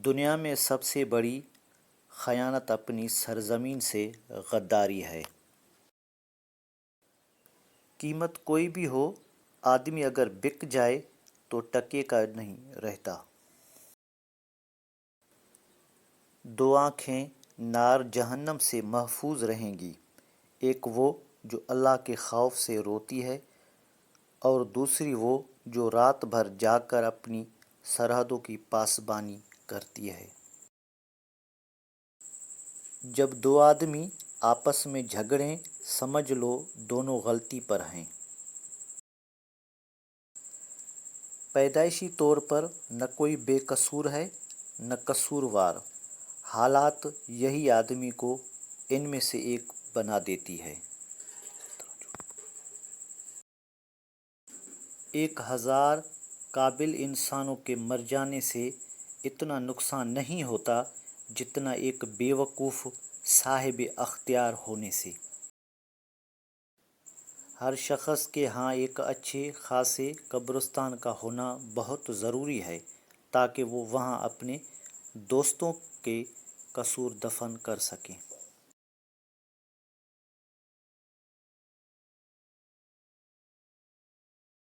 دنیا میں سب سے بڑی خیانت اپنی سرزمین سے غداری ہے۔ قیمت کوئی بھی ہو، آدمی اگر بک جائے تو ٹکے کا نہیں رہتا۔ دو آنکھیں نار جہنم سے محفوظ رہیں گی، ایک وہ جو اللہ کے خوف سے روتی ہے اور دوسری وہ جو رات بھر جاگ کر اپنی سرحدوں کی پاسبانی کرتی ہے۔ جب دو آدمی آپس میں جھگڑیں، سمجھ لو دونوں غلطی پر ہیں۔ پیدائشی طور پر نہ کوئی بے قصور ہے نہ قصوروار، حالات یہی آدمی کو ان میں سے ایک بنا دیتی ہے۔ 1000 قابل انسانوں کے مر جانے سے اتنا نقصان نہیں ہوتا جتنا ایک بیوقوف صاحب اختیار ہونے سے۔ ہر شخص کے ہاں ایک اچھے خاصے قبرستان کا ہونا بہت ضروری ہے تاکہ وہ وہاں اپنے دوستوں کے قصور دفن کر سکے۔